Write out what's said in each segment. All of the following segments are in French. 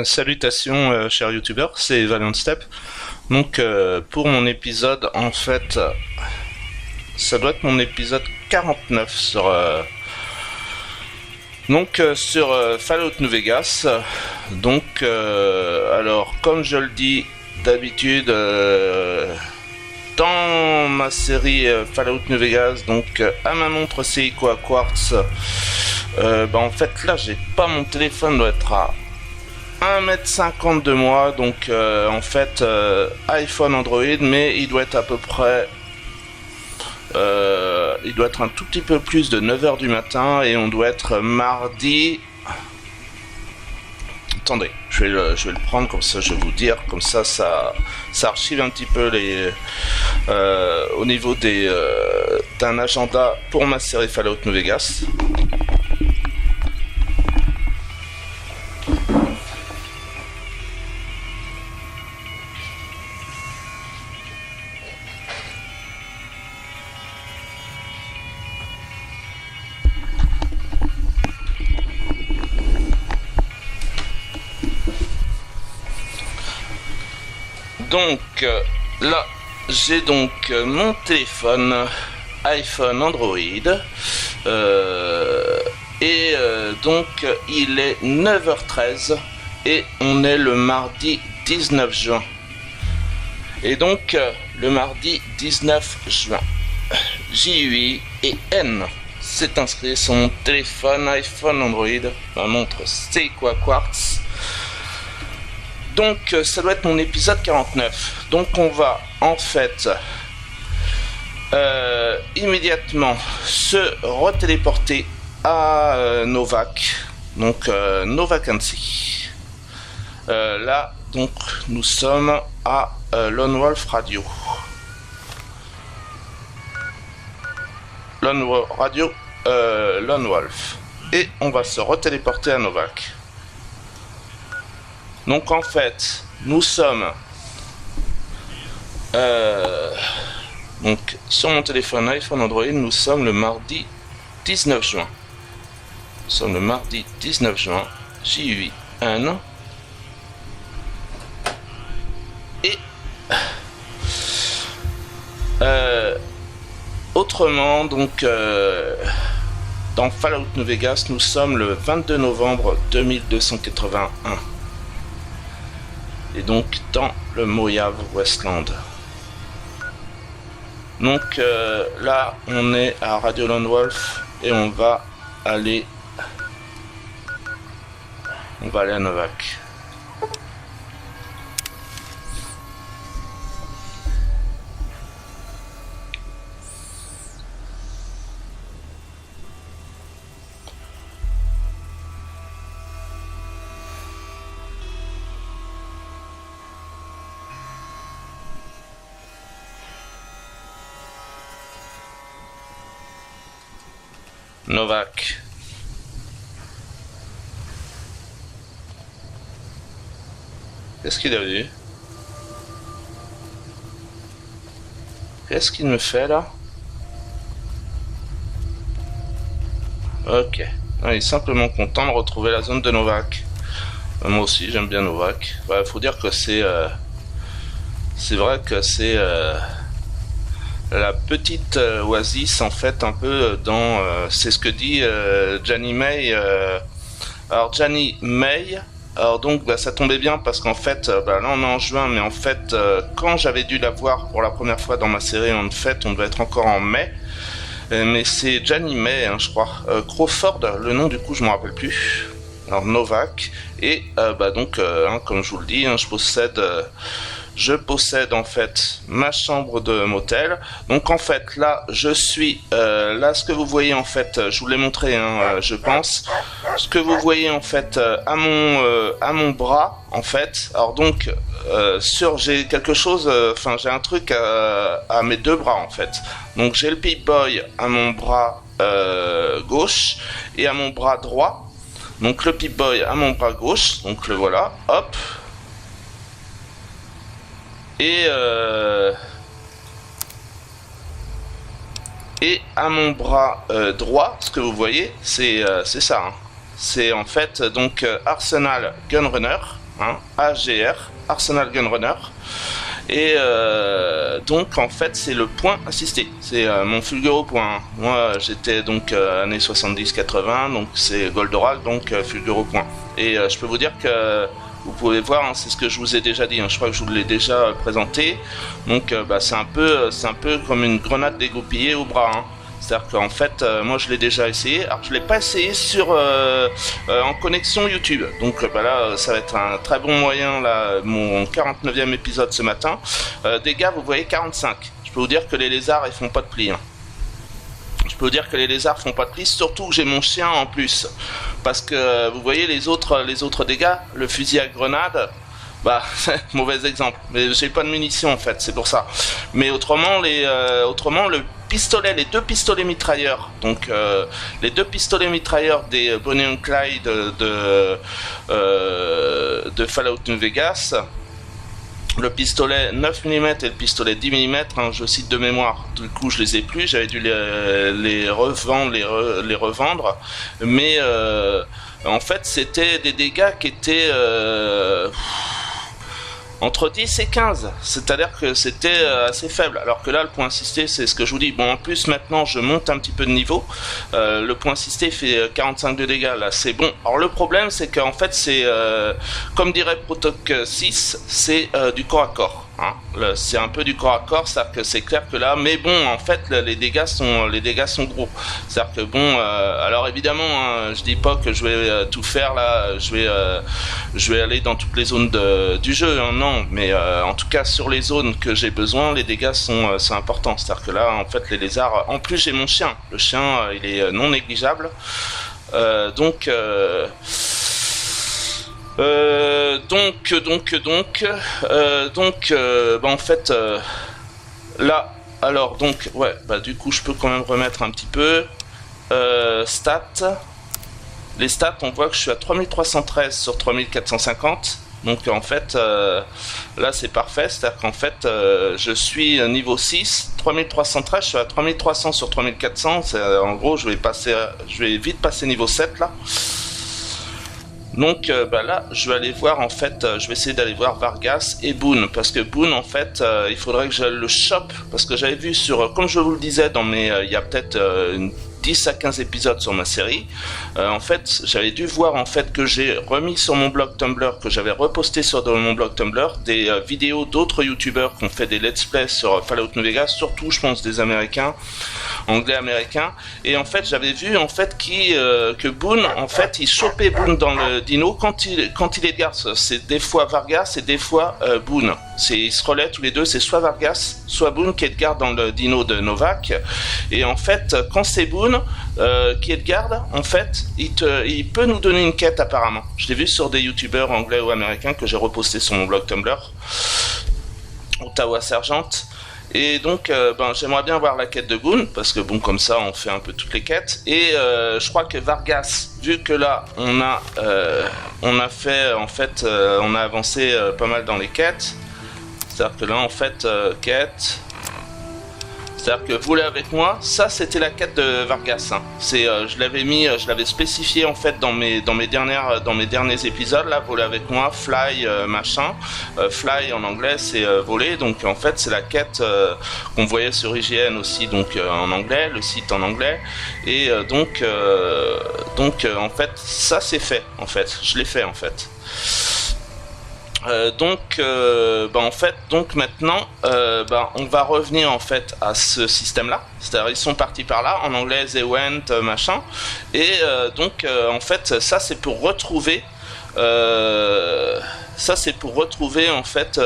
Salutations chers youtubeurs, c'est Valiant Step. Donc pour mon épisode, en fait, ça doit être mon épisode 49 sur Fallout New Vegas. Donc alors comme je le dis d'habitude dans ma série Fallout New Vegas, donc à ma montre Seiko à quartz, en fait là j'ai pas, mon téléphone doit être à 1m50 de moi, donc en fait iPhone Android, mais il doit être à peu près il doit être un tout petit peu plus de 9h du matin et on doit être mardi. Attendez, je vais le prendre comme ça, je vais vous dire, comme ça archive un petit peu les au niveau des d'un agenda pour ma série Fallout New Vegas. Donc là j'ai donc mon téléphone iPhone Android donc il est 9h13 et on est le mardi 19 juin. Et donc le mardi 19 juin, JUI et N s'est inscrit sur mon téléphone iPhone Android, ma montre Seiko à quartz. Donc ça doit être mon épisode 49. Donc on va en fait immédiatement se retéléporter à Novac. Donc No Vacancy. Là donc nous sommes à Lone Wolf Radio. Lone Wolf. Et on va se retéléporter à Novac. Donc en fait, nous sommes donc sur mon téléphone iPhone Android, nous sommes le mardi 19 juin. Nous sommes le mardi 19 juin, JUI1. Et autrement, donc dans Fallout New Vegas, nous sommes le 22 novembre 2281. Et donc dans le Mojave Westland. Donc là on est à Radio Lone Wolf et on va aller à Novac. Novac. Qu'est-ce qu'il a vu? Qu'est-ce qu'il me fait là? Ok. Il est simplement content de retrouver la zone de Novac. Moi aussi j'aime bien Novac. Ouais, faut dire que c'est vrai que c'est la petite oasis en fait, un peu dans c'est ce que dit Janny May. Alors Janny May, alors donc ça tombait bien parce qu'en fait là on est en juin, mais en fait quand j'avais dû la voir pour la première fois dans ma série, en fait on devait être encore en mai, mais c'est Janny May je crois. Crawford, le nom du coup je me rappelle plus. Alors Novac. Et donc comme je vous le dis, je possède en fait ma chambre de motel. Donc en fait là je suis là, ce que vous voyez en fait, je vous l'ai montré je pense, ce que vous voyez en fait à mon bras en fait. Alors donc j'ai quelque chose, j'ai un truc à mes deux bras en fait. Donc j'ai le Pip-Boy à mon bras gauche et à mon bras droit. Donc le Pip-Boy à mon bras gauche, donc le voilà, hop. Et à mon bras droit, ce que vous voyez, c'est ça. c'est en fait donc Arsenal Gunrunner, hein, AGR, Arsenal Gunrunner. Et donc en fait c'est le point assisté, c'est mon Fulguro point. Moi j'étais donc années 70-80, donc c'est Goldorak, donc Fulguro point. Et je peux vous dire que vous pouvez voir, hein, c'est ce que je vous ai déjà dit, hein, je crois que je vous l'ai déjà présenté. Donc c'est un peu comme une grenade dégoupillée au bras, hein. C'est-à-dire qu'en fait, moi je l'ai déjà essayé. Alors je l'ai pas essayé en connexion YouTube. Donc là, ça va être un très bon moyen, là, mon 49e épisode ce matin. Dégâts, vous voyez 45. Je peux vous dire que les lézards, ils font pas de pli, hein. Je peux vous dire que les lézards font pas de pli, surtout que j'ai mon chien en plus. Parce que vous voyez les autres dégâts, le fusil à grenade, bah mauvais exemple, mais j'ai pas de munitions en fait, c'est pour ça. Mais autrement le pistolet, les deux pistolets mitrailleurs, donc les deux pistolets mitrailleurs des Bonnie and Clyde de Fallout New Vegas, le pistolet 9 mm et le pistolet 10 mm, hein, je cite de mémoire, du coup je les ai plus, j'avais dû les revendre, mais en fait c'était des dégâts qui étaient entre 10 et 15, c'est-à-dire que c'était assez faible, alors que là le point assisté c'est ce que je vous dis. Bon, en plus maintenant je monte un petit peu de niveau, le point assisté fait 45 de dégâts, là c'est bon. Alors le problème c'est qu'en fait c'est comme dirait Protoc 6, c'est du corps à corps, hein. C'est un peu du corps à corps, c'est-à-dire que c'est clair que là, mais bon en fait les dégâts sont gros, c'est-à-dire que bon alors évidemment hein, je dis pas que je vais tout faire là, je vais aller dans toutes les zones du jeu, hein, non, mais en tout cas sur les zones que j'ai besoin, les dégâts sont importants, c'est-à-dire que là en fait les lézards, en plus j'ai mon chien, le chien il est non négligeable, donc en fait là alors donc ouais bah du coup je peux quand même remettre un petit peu stats. Les stats, on voit que je suis à 3313 sur 3450. Donc en fait là c'est parfait, c'est-à-dire qu'en fait je suis niveau 6, 3313, je suis à 3300 sur 3400, en gros je vais vite passer niveau 7 là. Donc là je vais aller voir en fait, je vais essayer d'aller voir Vargas et Boone, parce que Boone en fait il faudrait que je le chope, parce que j'avais vu comme je vous le disais dans il y a peut-être une 10 à 15 épisodes sur ma série, en fait j'avais dû voir en fait que j'ai remis sur mon blog Tumblr, que j'avais reposté sur mon blog Tumblr des vidéos d'autres youtubeurs qui ont fait des let's play sur Fallout New Vegas, surtout je pense des américains, anglais américains, et en fait j'avais vu en fait que Boone en fait il chopait Boone dans le dino quand il est de garde, c'est des fois Vargas et des fois Boone, ils se relaient tous les deux, c'est soit Vargas soit Boone qui est de garde dans le dino de Novak, et en fait quand c'est Boone qui est de garde, en fait il peut nous donner une quête apparemment. Je l'ai vu sur des youtubeurs anglais ou américains que j'ai reposté sur mon blog Tumblr, Ottawa Sergeant. Et donc j'aimerais bien voir la quête de Boone, parce que bon comme ça on fait un peu toutes les quêtes, et je crois que Vargas, vu que là on a fait en fait on a avancé pas mal dans les quêtes, c'est-à-dire que là en fait quête, c'est-à-dire que voler avec moi, ça c'était la quête de Vargas, hein. Je l'avais spécifié en fait dans mes derniers épisodes là, voler avec moi, fly machin, fly en anglais c'est voler, donc en fait c'est la quête qu'on voyait sur IGN aussi, donc en anglais, le site en anglais, et donc en fait ça c'est fait en fait, je l'ai fait en fait. En fait donc maintenant on va revenir en fait à ce système là, c'est-à-dire ils sont partis par là, en anglais they went machin, et en fait ça c'est pour retrouver en fait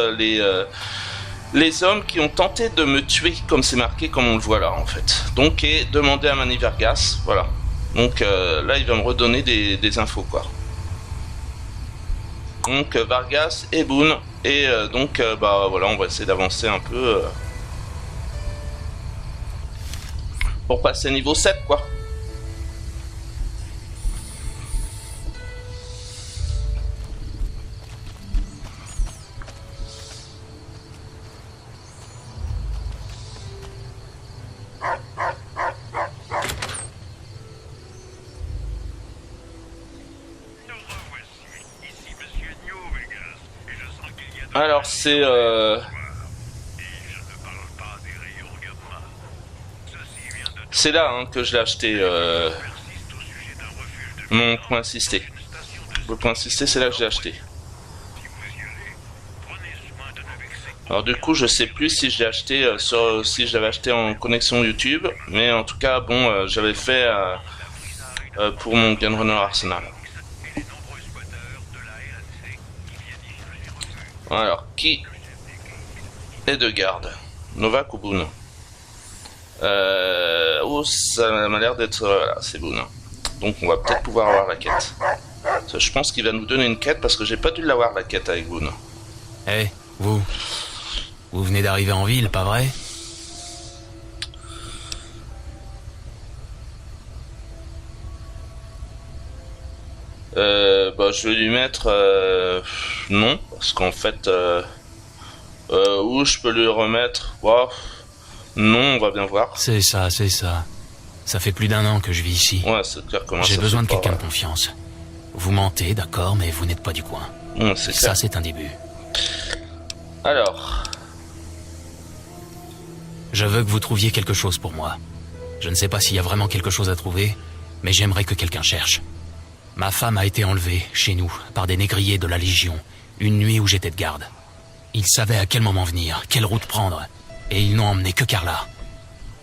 les hommes qui ont tenté de me tuer, comme c'est marqué, comme on le voit là en fait, donc, et demander à Manny Vargas, voilà, donc là il va me redonner des infos quoi. Donc Vargas et Boone, et voilà, on va essayer d'avancer un peu pour passer niveau 7 quoi. Alors c'est là hein, que je l'ai acheté mon point assisté. Le point assisté c'est là que je l'ai acheté. Alors du coup je sais plus si je l'ai acheté si je l'avais acheté en connexion YouTube, mais en tout cas bon j'avais fait pour mon Gunrunner Arsenal. Alors qui est de garde? Novak ou Boone? Oh ça m'a l'air d'être voilà, c'est Boone. Donc on va peut-être pouvoir avoir la quête. Je pense qu'il va nous donner une quête parce que j'ai pas dû l'avoir la quête avec Boone. Eh, hey, vous venez d'arriver en ville, pas vrai? Bah, je vais lui mettre non, parce qu'en fait, où je peux lui remettre wow. Non, on va bien voir. C'est ça. Ça fait plus d'1 an que je vis ici. Ouais, c'est clair comment j'ai besoin de quelqu'un de confiance. Vous mentez, d'accord, mais vous n'êtes pas du coin. C'est ça, c'est un début. Alors... Je veux que vous trouviez quelque chose pour moi. Je ne sais pas s'il y a vraiment quelque chose à trouver, mais j'aimerais que quelqu'un cherche. Ma femme a été enlevée, chez nous, par des négriers de la Légion, une nuit où j'étais de garde. Ils savaient à quel moment venir, quelle route prendre, et ils n'ont emmené que Carla.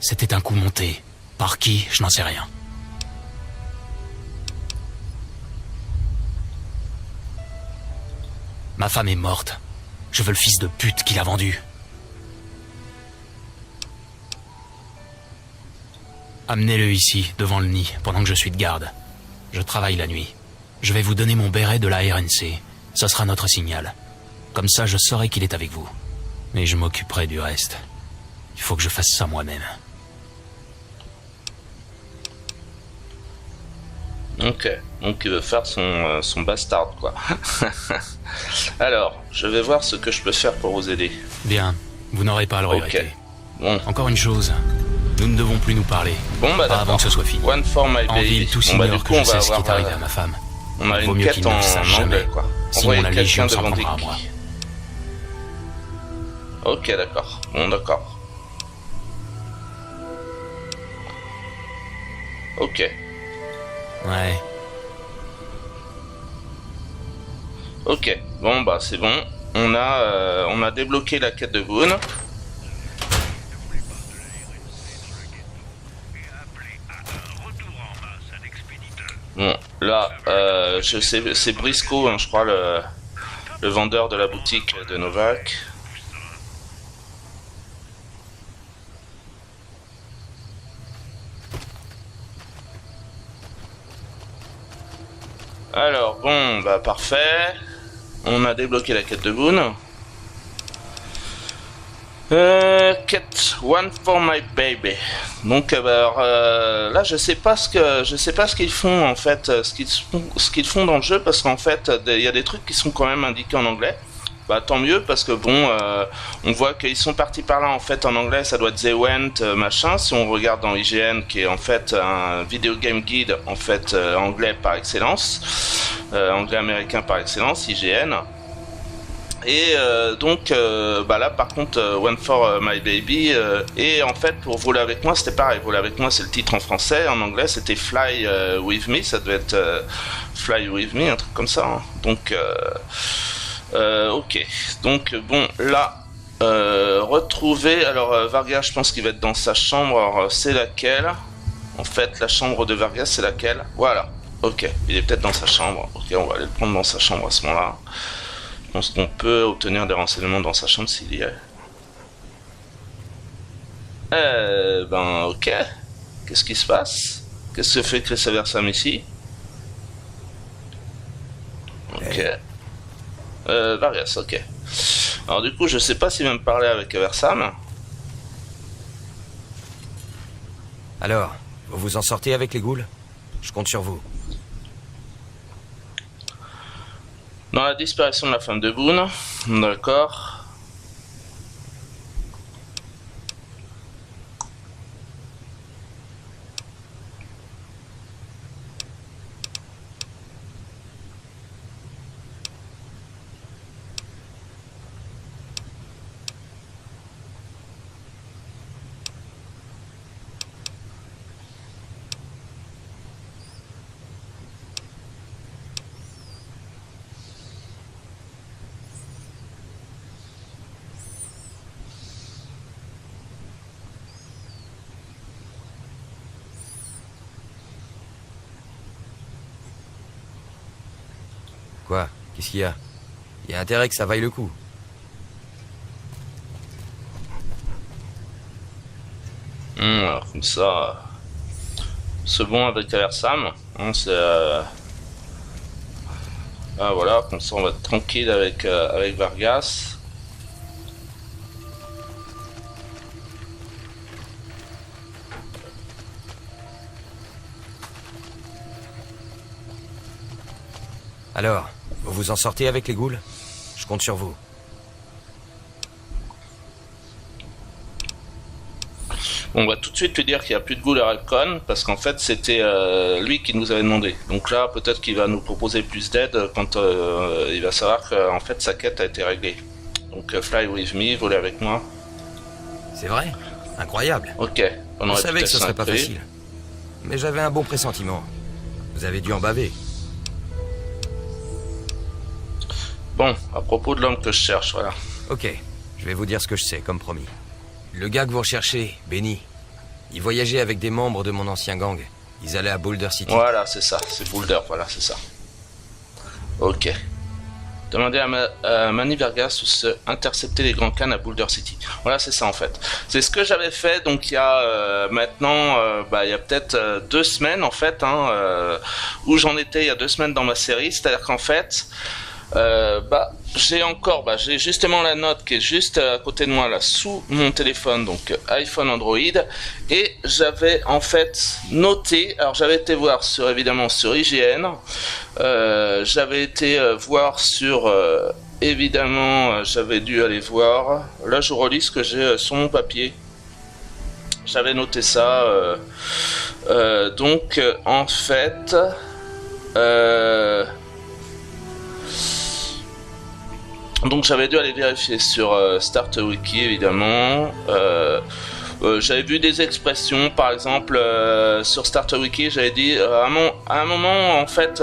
C'était un coup monté. Par qui, je n'en sais rien. Ma femme est morte. Je veux le fils de pute qui l'a vendue. Amenez-le ici, devant le nid, pendant que je suis de garde. Je travaille la nuit. Je vais vous donner mon béret de la RNC. Ce sera notre signal. Comme ça, je saurai qu'il est avec vous. Mais je m'occuperai du reste. Il faut que je fasse ça moi-même. Ok, donc il veut faire son bastard, quoi. Alors, je vais voir ce que je peux faire pour vous aider. Bien, vous n'aurez pas à le regretter. Bon. Encore une chose, nous ne devons plus nous parler. Bon, bah, pas avant que ce soit fini. One for my baby. En ville, tous ignorent que je sais ce qui est arrivé à ma femme. On a vaut une mieux quête qu'ils ne le sachent jamais. Quoi. Sinon la Légion s'en prendra à moi. Ok, d'accord. Bon, d'accord. Ok. Ouais. Ok. Bon, bah c'est bon. On a débloqué la quête de Boone. Bon, là, je sais, c'est Briscoe, hein, je crois, le vendeur de la boutique de Novak. Alors, bon, bah parfait. On a débloqué la quête de Boone. Quête One for my baby. Donc là je sais pas ce qu'ils font en fait, ce qu'ils font dans le jeu, parce qu'en fait il y a des trucs qui sont quand même indiqués en anglais. Bah tant mieux, parce que bon on voit qu'ils sont partis par là en fait en anglais, ça doit être The Went machin. Si on regarde dans IGN, qui est en fait un video game guide en fait anglais par excellence, anglais américain par excellence, IGN. Et donc bah là par contre One for My Baby et en fait pour Voler avec moi c'était pareil. Voler avec moi c'est le titre en français, en anglais c'était Fly with Me, ça devait être Fly with Me, un truc comme ça hein. Donc ok, donc bon là retrouver, alors Vargas je pense qu'il va être dans sa chambre. Alors c'est laquelle en fait, la chambre de Vargas c'est laquelle? Voilà, ok, il est peut-être dans sa chambre. Ok, on va aller le prendre dans sa chambre à ce moment là. Je pense qu'on peut obtenir des renseignements dans sa chambre s'il y est. Ben ok. Qu'est-ce qui se passe? Qu'est-ce que fait Chris Eversam ici? Ok. Varias, ok. Alors du coup, je sais pas s'il va me parler avec Eversam. Alors, vous vous en sortez avec les ghouls? Je compte sur vous. Dans la disparition de la femme de Boone, d'accord. Quoi? Qu'est-ce qu'il y a? Il y a intérêt que ça vaille le coup. Alors, comme ça, c'est bon avec Aversam. Hein, c'est ah, voilà, comme ça on va être tranquille avec avec Vargas. Alors, vous vous en sortez avec les ghouls? Je compte sur vous. On va tout de suite lui dire qu'il n'y a plus de Ghoul à Ralcon parce qu'en fait c'était lui qui nous avait demandé. Donc là peut-être qu'il va nous proposer plus d'aide quand il va savoir qu'en fait sa quête a été réglée. Donc fly with me, voler avec moi. C'est vrai? Incroyable. Ok. On savait que ce serait pas facile. Mais j'avais un bon pressentiment. Vous avez dû en baver. Bon, à propos de l'homme que je cherche, voilà. Ok, je vais vous dire ce que je sais, comme promis. Le gars que vous recherchez, Benny, il voyageait avec des membres de mon ancien gang. Ils allaient à Boulder City. Voilà, c'est ça, c'est Boulder, voilà, c'est ça. Ok. Demandez à Manny Vargas où se intercepter les grands cannes à Boulder City. Voilà, c'est ça en fait. C'est ce que j'avais fait, donc il y a maintenant, il y a peut-être 2 semaines en fait, hein, où j'en étais il y a 2 semaines dans ma série. C'est-à-dire qu'en fait... j'ai justement la note qui est juste à côté de moi là sous mon téléphone, donc iPhone Android, et j'avais en fait noté, alors j'avais été voir évidemment sur IGN, j'avais été voir sur évidemment j'avais dû aller voir, là je relis ce que j'ai sur mon papier, j'avais noté ça, donc en fait donc j'avais dû aller vérifier sur StartWiki évidemment. J'avais vu des expressions, par exemple sur StartWiki, j'avais dit à un moment en fait,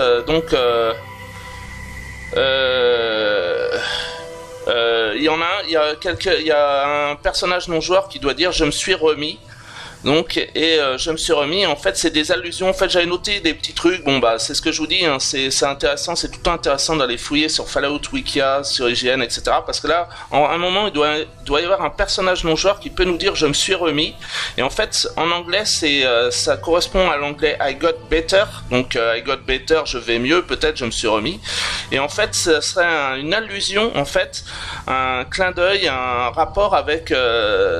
il y a un personnage non joueur qui doit dire je me suis remis. Donc je me suis remis, en fait c'est des allusions, en fait j'avais noté des petits trucs, bon bah c'est ce que je vous dis, hein, c'est intéressant, c'est tout le temps intéressant d'aller fouiller sur Fallout Wikia, sur IGN, etc. Parce que là, à un moment il doit y avoir un personnage non joueur qui peut nous dire je me suis remis, et en fait en anglais ça correspond à l'anglais I got better, donc I got better, je vais mieux, peut-être je me suis remis, et en fait ça serait une allusion, en fait, un clin d'œil, un rapport avec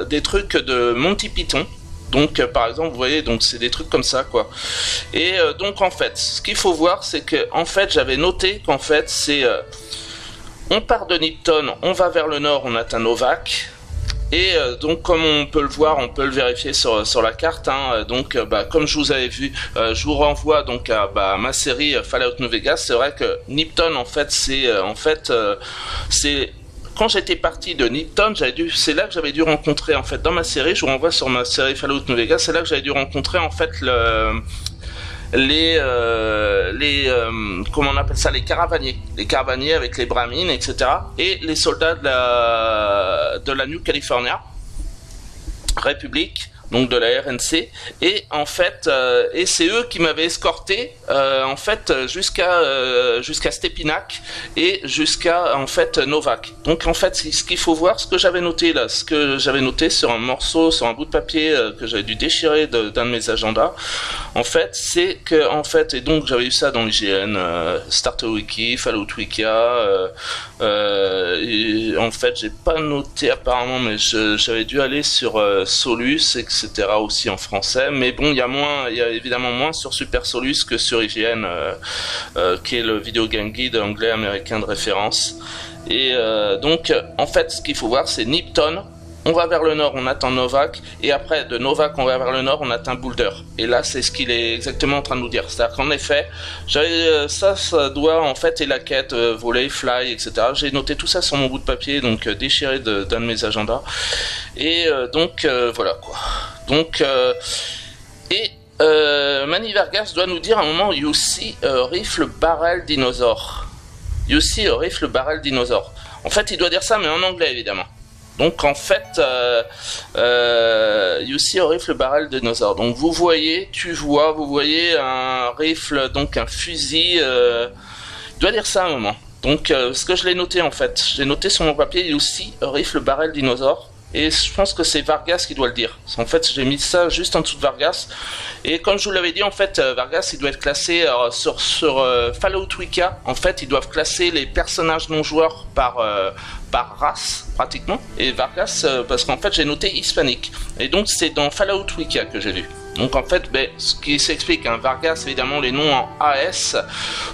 des trucs de Monty Python. Donc par exemple vous voyez, donc c'est des trucs comme ça quoi. Et donc en fait ce qu'il faut voir c'est que en fait j'avais noté qu'en fait c'est on part de Nipton, on va vers le nord, on atteint Novak. Et donc comme on peut le voir, on peut le vérifier sur la carte, hein, donc comme je vous avais vu, je vous renvoie donc à ma série Fallout New Vegas. C'est vrai que Nipton en fait c'est quand j'étais parti de Nipton, c'est là que j'avais dû rencontrer, en fait, dans ma série, je vous renvoie sur ma série Fallout New Vegas, c'est là que j'avais dû rencontrer, en fait, comment on appelle ça, les caravaniers avec les bramines, etc., et les soldats de la New California République, donc de la RNC, et en fait et c'est eux qui m'avaient escorté en fait jusqu'à Stepinac et jusqu'à en fait Novak. Donc en fait ce qu'il faut voir, ce que j'avais noté là, ce que j'avais noté sur un morceau, sur un bout de papier que j'avais dû déchirer d'un de mes agendas, en fait c'est que en fait, et donc j'avais eu ça dans l'IGN, StartWiki, Fallout Wikia, en fait j'ai pas noté apparemment, mais j'avais dû aller sur Solus, etc. aussi en français, mais bon il y a évidemment moins sur Super Solus que sur IGN, qui est le Video Game Guide anglais américain de référence. Et donc en fait ce qu'il faut voir c'est Nipton, on va vers le nord, on atteint Novak, et après de Novak on va vers le nord, on atteint Boulder. Et là c'est ce qu'il est exactement en train de nous dire, c'est-à-dire qu'en effet ça doit en fait, et la quête voler, fly, etc. J'ai noté tout ça sur mon bout de papier, donc déchiré d'un de mes agendas, et donc voilà quoi. Donc Manny Vargas doit nous dire à un moment you see a rifle barrel dinosaure. You see a rifle barrel dinosaure. En fait il doit dire ça mais en anglais évidemment. Donc en fait, you see a rifle barrel dinosaure. Donc vous voyez un rifle, donc un fusil dois dire ça à un moment. Donc, ce que je l'ai noté en fait, j'ai noté sur mon papier, il y a aussi Rifle Barrel Dinosaure. Et je pense que c'est Vargas qui doit le dire. En fait, j'ai mis ça juste en dessous de Vargas. Et comme je vous l'avais dit, en fait, Vargas, il doit être classé sur Fallout Wiki. En fait, ils doivent classer les personnages non joueurs par race, pratiquement. Et Vargas, parce qu'en fait, j'ai noté hispanique. Et donc, c'est dans Fallout Wiki que j'ai lu. Donc en fait, ce qui s'explique, hein, Vargas, évidemment, les noms en AS,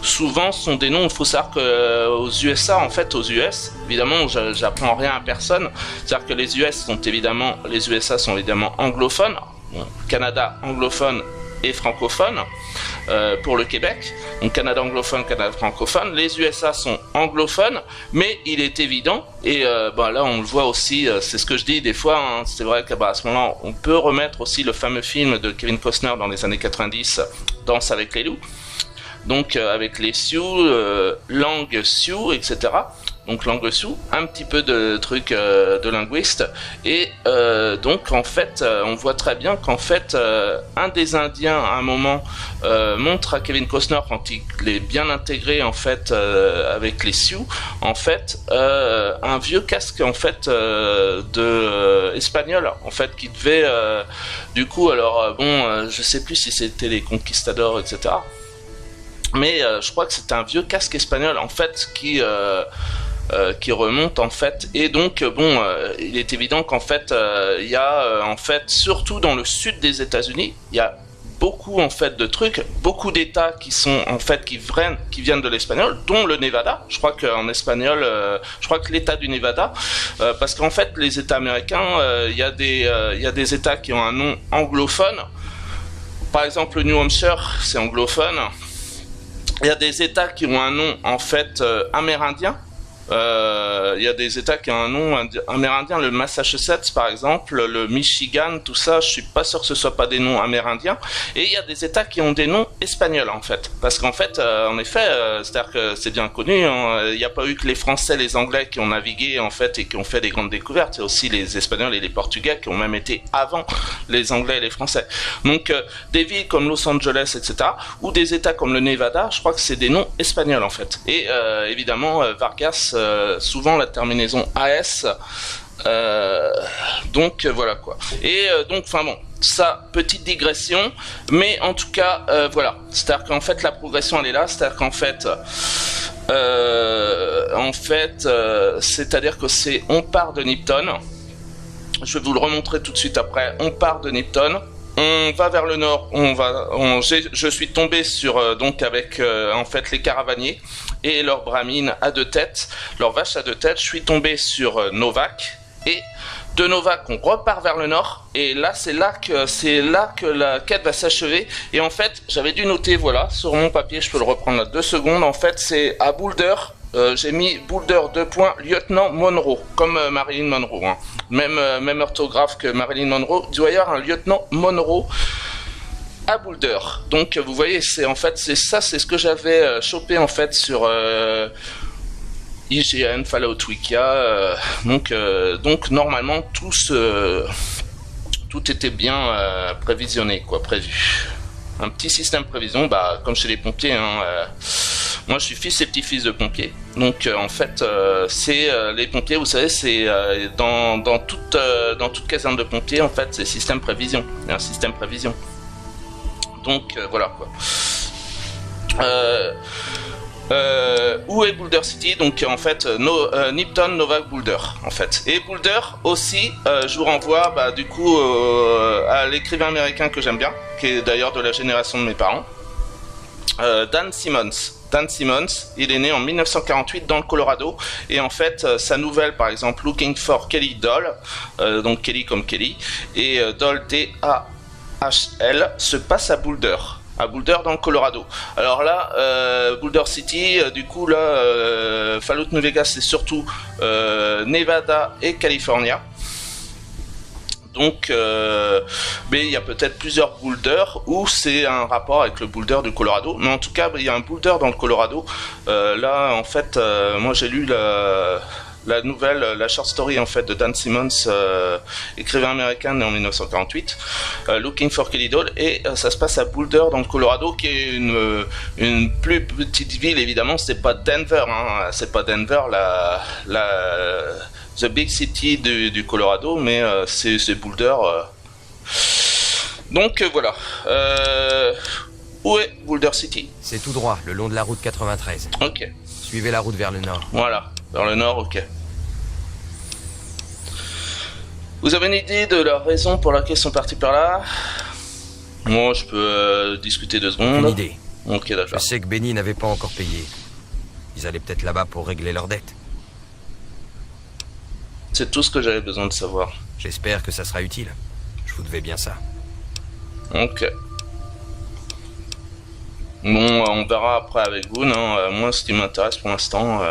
souvent sont des noms, il faut savoir qu'aux USA, en fait, aux US, évidemment, j'apprends rien à personne, c'est-à-dire que les USA sont évidemment anglophones, bon, Canada anglophone et francophone, pour le Québec, donc Canada anglophone, Canada francophone, les USA sont anglophones, mais il est évident, et là on le voit aussi, c'est ce que je dis des fois, hein, c'est vrai qu'à ce moment-là, on peut remettre aussi le fameux film de Kevin Costner dans les années 90, Danse avec les loups, donc avec les Sioux, langue Sioux, etc. Donc langue Sioux, un petit peu de trucs de linguiste, et donc en fait on voit très bien qu'en fait un des Indiens à un moment montre à Kevin Costner quand il est bien intégré en fait avec les Sioux, en fait un vieux casque en fait espagnol en fait qui devait du coup alors je sais plus si c'était les conquistadors etc. Mais je crois que c'était un vieux casque espagnol en fait qui remonte en fait, et donc il est évident qu'en fait il y a en fait surtout dans le sud des États-Unis il y a beaucoup en fait de trucs, beaucoup d'États qui sont en fait qui viennent de l'espagnol, dont le Nevada. Je crois qu'en espagnol, je crois que l'État du Nevada, parce qu'en fait les États américains, il y a des États qui ont un nom anglophone. Par exemple, le New Hampshire, c'est anglophone. Il y a des États qui ont un nom en fait amérindien. Il y a des États qui ont un nom amérindien, le Massachusetts par exemple, le Michigan, tout ça, je suis pas sûr que ce soit pas des noms amérindiens. Et il y a des États qui ont des noms espagnols en fait, parce qu'en fait, en effet, c'est-à-dire que c'est bien connu, hein, il n'y a pas eu que les Français, les Anglais qui ont navigué en fait et qui ont fait des grandes découvertes, il y a aussi les Espagnols et les Portugais qui ont même été avant les Anglais et les Français. Donc des villes comme Los Angeles, etc., ou des États comme le Nevada, je crois que c'est des noms espagnols en fait. Et évidemment, Vargas, souvent la terminaison AS, donc voilà quoi. Et donc enfin bon, ça, petite digression, mais en tout cas voilà, c'est-à-dire qu'en fait la progression elle est là, c'est-à-dire qu'en fait c'est-à-dire que on part de Nipton, je vais vous le remontrer tout de suite après, on part de Nipton. On va vers le nord, je suis tombé sur donc avec en fait les caravaniers et leurs bramines à deux têtes, leurs vaches à deux têtes. Je suis tombé sur Novak, et de Novak on repart vers le nord, et là c'est là que la quête va s'achever. Et en fait j'avais dû noter, voilà, sur mon papier, je peux le reprendre là 2 secondes, en fait c'est à Boulder. J'ai mis Boulder 2. Lieutenant Monroe, comme Marilyn Monroe, hein. Même orthographe que Marilyn Monroe. Il doit y avoir un lieutenant Monroe à Boulder. Donc vous voyez, c'est ce que j'avais chopé en fait sur IGN, Fallout Wiki. Donc normalement tout était bien prévisionné, quoi, prévu. Un petit système de prévision, comme chez les pompiers, hein, moi je suis fils et petit-fils de pompiers, donc en fait c'est les pompiers, vous savez, c'est dans toute caserne de pompiers, en fait c'est système prévision, il y a un système prévision. Donc voilà quoi. Où est Boulder City? Donc en fait Nipton, Novak, Boulder en fait. Et Boulder aussi, je vous renvoie du coup à l'écrivain américain que j'aime bien, qui est d'ailleurs de la génération de mes parents, Dan Simmons. Dan Simmons, il est né en 1948 dans le Colorado, et en fait sa nouvelle par exemple Looking for Kelly Doll, donc Kelly comme Kelly, et Doll D-A-H-L, se passe à Boulder dans le Colorado. Alors là, Boulder City, du coup là, Fallout New Vegas, c'est surtout Nevada et California. Donc, mais il y a peut-être plusieurs boulders ou c'est un rapport avec le boulder du Colorado. Mais en tout cas, il y a un boulder dans le Colorado. Là, en fait, moi j'ai lu la nouvelle, la short story en fait de Dan Simmons, écrivain américain né en 1948, Looking for Kelly Doll, et ça se passe à Boulder dans le Colorado, qui est une plus petite ville évidemment. C'est pas Denver, hein, c'est pas Denver the big city du Colorado, mais c'est Boulder. Donc voilà. Où est Boulder City? C'est tout droit, le long de la route 93. Ok. Suivez la route vers le nord. Voilà, vers le nord, ok. Vous avez une idée de la raison pour laquelle ils sont partis par là? Moi, je peux discuter 2 secondes. Une idée. Ok, d'accord. Je sais que Benny n'avait pas encore payé. Ils allaient peut-être là-bas pour régler leurs dettes. C'est tout ce que j'avais besoin de savoir. J'espère que ça sera utile. Je vous devais bien ça. Ok. Bon, on verra après avec vous, non. Moi, ce qui m'intéresse pour l'instant...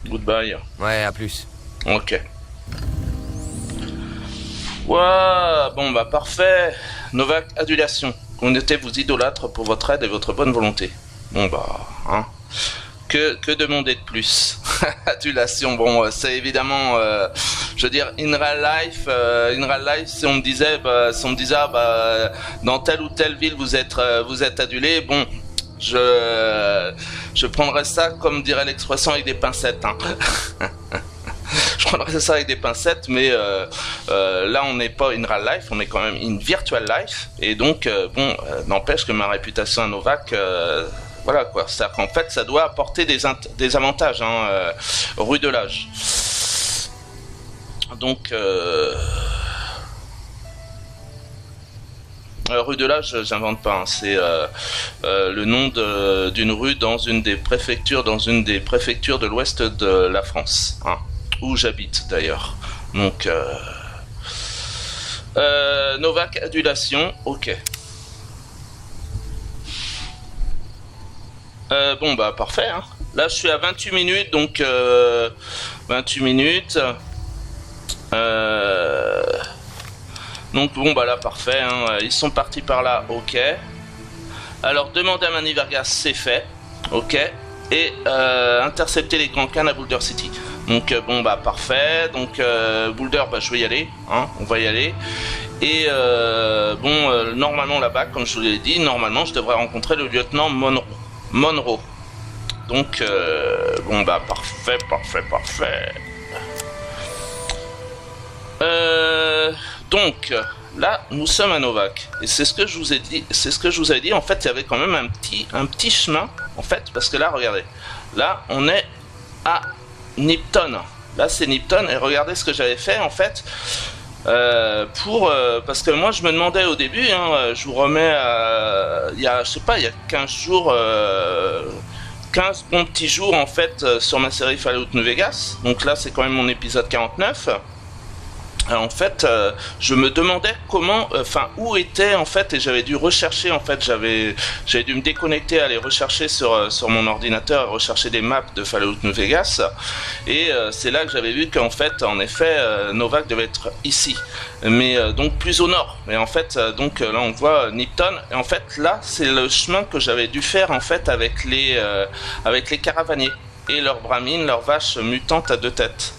Goodbye. Ouais, à plus. Ok. Ouais, bon bah parfait. Novak, adulation. Communauté vous idolâtre pour votre aide et votre bonne volonté. Bon bah, hein. Que demander de plus? Adulation, bon, c'est évidemment, je veux dire, in real life, si on me disait, dans telle ou telle ville vous êtes adulé, bon, je prendrais ça, comme dirait l'expression, avec des pincettes, hein. Je prendrais ça avec des pincettes, mais là on n'est pas in real life, on est quand même in virtual life, et donc n'empêche que ma réputation à Novak, voilà quoi, c'est-à-dire qu'en fait ça doit apporter des avantages, hein, rue de l'âge. Donc rue de l'âge, j'invente pas, hein, c'est le nom d'une rue dans une des préfectures de l'ouest de la France, hein, où j'habite d'ailleurs. Donc Novak, adulation, ok. Bon bah parfait, hein. Là je suis à 28 minutes, donc 28 minutes. Donc bon bah là parfait, hein. Ils sont partis par là, ok. Alors demander à Manny Vargas, c'est fait, ok. Et intercepter les Grand Khan à Boulder City. Donc bon bah parfait, donc Boulder, bah je vais y aller, hein, on va y aller. Et normalement là-bas, comme je vous l'ai dit, normalement je devrais rencontrer le lieutenant Monroe. Donc bon bah parfait. Donc là nous sommes à Novak, et c'est ce que je vous ai dit, en fait il y avait quand même un petit chemin en fait, parce que là regardez, là on est à Nipton, là c'est Nipton, et regardez ce que j'avais fait en fait. Parce que moi je me demandais au début, hein, je vous remets il y a 15 jours, 15 bons petits jours en fait sur ma série Fallout New Vegas. Donc là c'est quand même mon épisode 49. En fait, je me demandais où était en fait, et j'avais dû rechercher en fait, j'avais dû me déconnecter, aller rechercher sur mon ordinateur, rechercher des maps de Fallout New Vegas, et c'est là que j'avais vu qu'en fait, en effet, Novak devait être ici, mais donc plus au nord. Mais en fait, donc là on voit Nipton, et en fait là c'est le chemin que j'avais dû faire en fait avec les caravaniers et leurs bramines, leurs vaches mutantes à 2 têtes.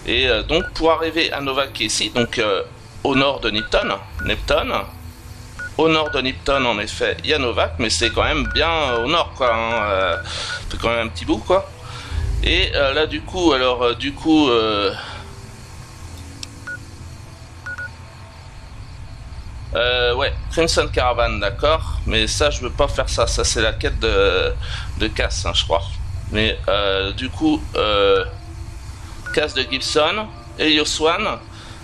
Et donc pour arriver à Novak qui est ici, donc au nord de Nipton, au nord de Nipton en effet il y a Novak, mais c'est quand même bien au nord quoi, hein, c'est quand même un petit bout quoi. Et là du coup, ouais, Crimson Caravan, d'accord, mais ça je veux pas faire ça c'est la quête de Cass, hein, je crois. Mais du coup Cass de Gibson, Elio Swan,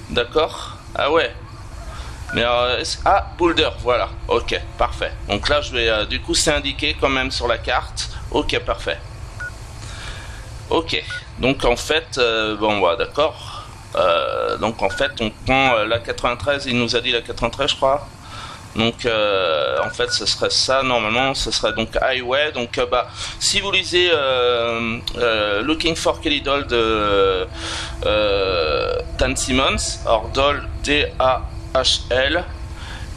d'accord. Ah ouais. Mais Boulder, voilà. Ok, parfait. Donc là, je vais. Du coup, c'est indiqué quand même sur la carte. Ok, parfait. Ok. Donc en fait, bon, voilà, d'accord. Donc en fait, on prend la 93. Il nous a dit la 93, je crois. Donc en fait ce serait ça, normalement ce serait donc Highway. Donc si vous lisez Looking for Kelly Doll de Dan Simmons, or Doll D-A-H-L,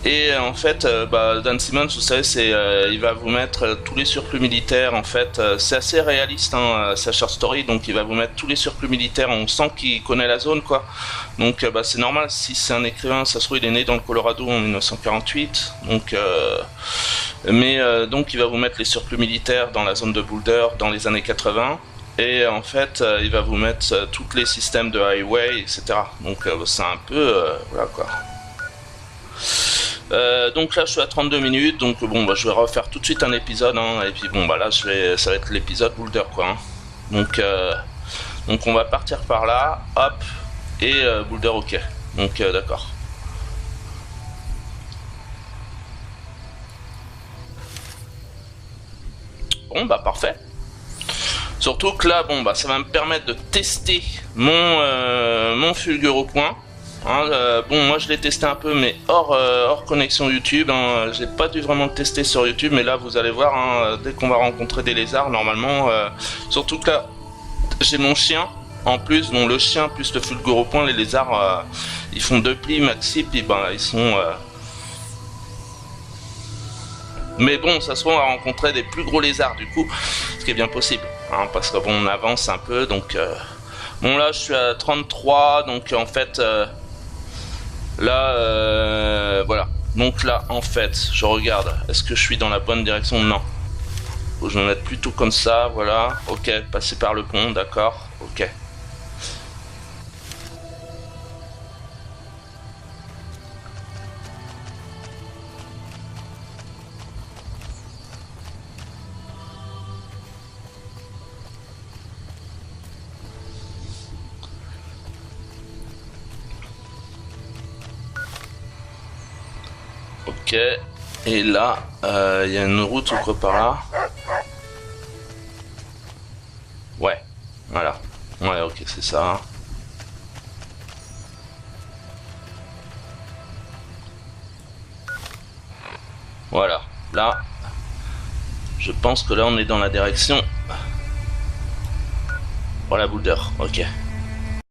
Et en fait, Dan Simmons, vous savez, il va vous mettre tous les surplus militaires. En fait, c'est assez réaliste, hein, sa short story. Donc, il va vous mettre tous les surplus militaires. On sent qu'il connaît la zone, quoi. Donc, c'est normal. Si c'est un écrivain, ça se trouve, il est né dans le Colorado en 1948. Donc, donc, il va vous mettre les surplus militaires dans la zone de Boulder dans les années 80. Et en fait, il va vous mettre tous les systèmes de highway, etc. Donc, c'est un peu, voilà, quoi. Donc là je suis à 32 minutes, donc bon je vais refaire tout de suite un épisode, hein, et puis bon là ça va être l'épisode Boulder, quoi, hein. Donc on va partir par là, hop, et Boulder, ok, donc d'accord. Bon parfait. Surtout que là ça va me permettre de tester mon fulgure au point. Hein, moi je l'ai testé un peu, mais hors connexion YouTube, hein. J'ai pas dû vraiment le tester sur YouTube, mais là vous allez voir, hein, dès qu'on va rencontrer des lézards normalement, surtout que là j'ai mon chien en plus, bon le chien plus le fulgure au point, les lézards ils font 2 plis maxi, puis ils sont mais bon, ça se trouve on va rencontrer des plus gros lézards du coup, ce qui est bien possible, hein, parce que on avance un peu, donc bon là je suis à 33, donc en fait là, voilà. Donc là, en fait, je regarde. Est-ce que je suis dans la bonne direction? Non. Faut que je me mette plutôt comme ça, voilà. Ok, passer par le pont, d'accord. Ok. Ok, et là, il y a une route ou quoi par là? Ouais, voilà. Ouais, ok, c'est ça. Voilà, là, je pense que là on est dans la direction. Voilà, Boulder, ok.